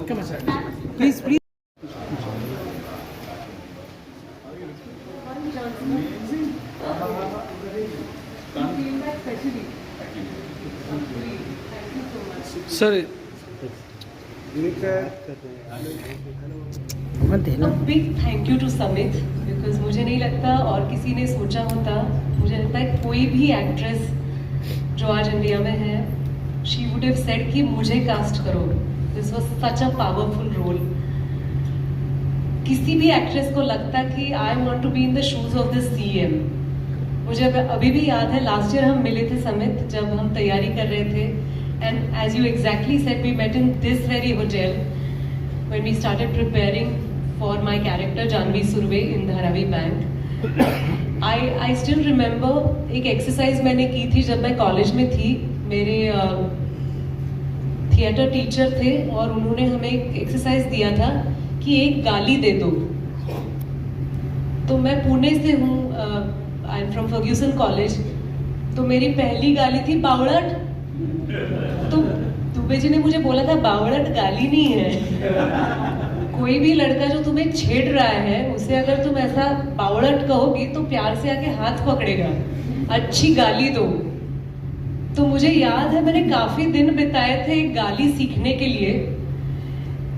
Come on, sir. Please, please. Sir. A big thank you to Samit because मुझे नहीं लगता और किसी ने सोचा होता, मुझे लगता है कोई भी एक्ट्रेस जो आज इंडिया में है, she would have said कि मुझे कास्ट करो. This was such a powerful role. किसी भी एक्ट्रेस को लगता कि I want to be in the shoes of the CM. मुझे अभी भी याद है लास्ट ईयर हम मिले थे समित जब हम तैयारी कर रहे थे. And as you exactly said, we met in this very hotel when we started preparing for my character Janvi Surve in Dharavi Bank. I still remember एक exercise मैंने की थी जब मैं कॉलेज में थी. मेरे थिएटर टीचर थे और उन्होंने हमें एक एक्सरसाइज दिया था कि एक गाली दे दो. तो मैं पुणे से हूँ, I am from Fergusson college. तो मेरी पहली गाली थी बावड़ट. तो दुबे जी ने मुझे बोला था बावड़ट गाली नहीं है. कोई भी लड़का जो तुम्हें छेड़ रहा है उसे अगर तुम ऐसा बावड़ट कहोगी तो प्यार से आके हाथ पकड़ेगा. अच्छी गाली दो. तो मुझे याद है मैंने काफी दिन बिताए थे गाली सीखने के लिए.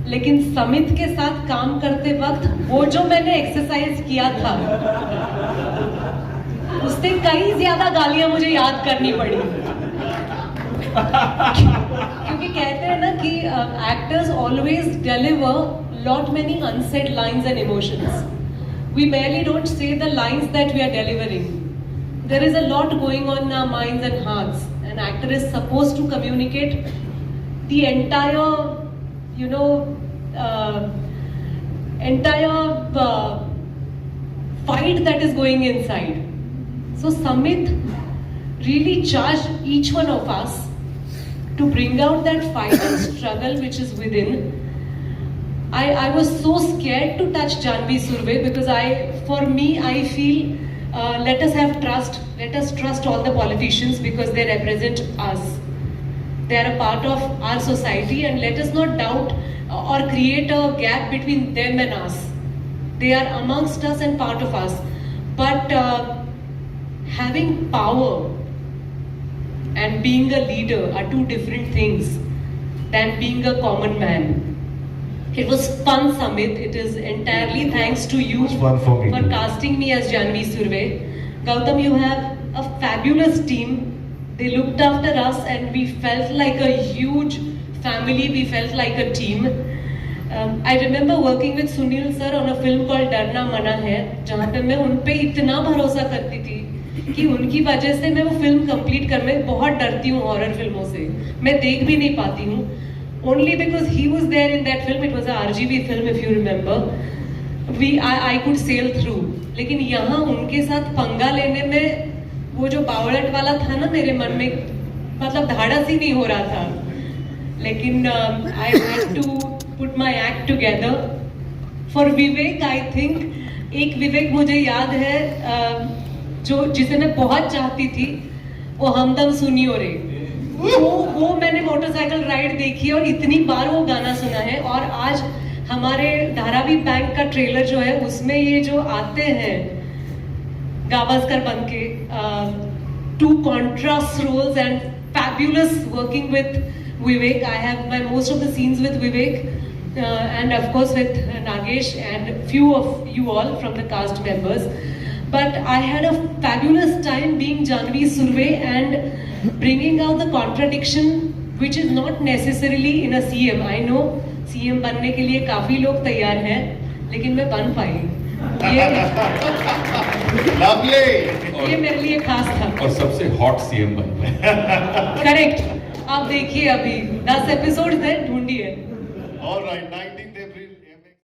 लेकिन समित के साथ काम करते वक्त वो जो मैंने एक्सरसाइज किया था उससे कई ज्यादा गालियां मुझे याद करनी पड़ी. क्योंकि कहते हैं ना कि actors always deliver lot many unsaid lines and emotions. We barely don't say the lines that we are delivering. There is a lot going on in our minds and hearts. An actor is supposed to communicate the entire, you know, fight that is going inside. So Samit really charged each one of us to bring out that fight and struggle which is within. I was so scared to touch Janvi Surve because for me, I feel let us have trust. Let us trust all the politicians because they represent us. They are a part of our society and let us not doubt or create a gap between them and us. They are amongst us and part of us. But having power and being a leader are two different things than being a common man. It was fun, Samit. It is entirely thanks to you for casting me as Janvi Surve. Gautam, you have a fabulous team. They looked after us and we felt like a huge family. We felt like a team. I remember working with Sunil sir on a film called डरना मना है, जहाँ पे मैं उन पे इतना भरोसा करती थी कि उनकी वजह से मैं वो फिल्म कंप्लीट कर. मैं बहुत डरती हूँ हॉरर फिल्मों से, मैं देख भी नहीं पाती हूँ. Only because he was there in that film. It was a RGB film if you remember. I could sail through. लेकिन यहाँ उनके साथ पंगा लेने में वो जो बावड़ट वाला था ना मेरे मन में, मतलब धाड़स ही नहीं हो रहा था. लेकिन I had to put my act together. For Vivek, I think एक विवेक मुझे याद है जो जिसे मैं बहुत चाहती थी, वो हमदम सुनियो रे. वो मैंने मोटरसाइकिल राइड देखी और इतनी बार वो गाना सुना है. और आज हमारे धारावी बैंक का ट्रेलर जो है उसमें ये जो आते हैं गावस्कर बनके, two contrast roles and fabulous working with Vivek. I have my most of the scenes with Vivek and of course with Nagesh and few of you all from the cast members. But I had a fabulous time being Janvi Surve and bringing out the contradiction which is not necessarily in a CM. I know CM बनने के लिए काफी लोग तैयार हैं, लेकिन मैं बन पाई. ये मेरे लिए खास था. और सबसे हॉट CM बन गए. करेक्ट. आप देखिए अभी 10 एपिसोड्स हैं, ढूंढिए. All right, nice.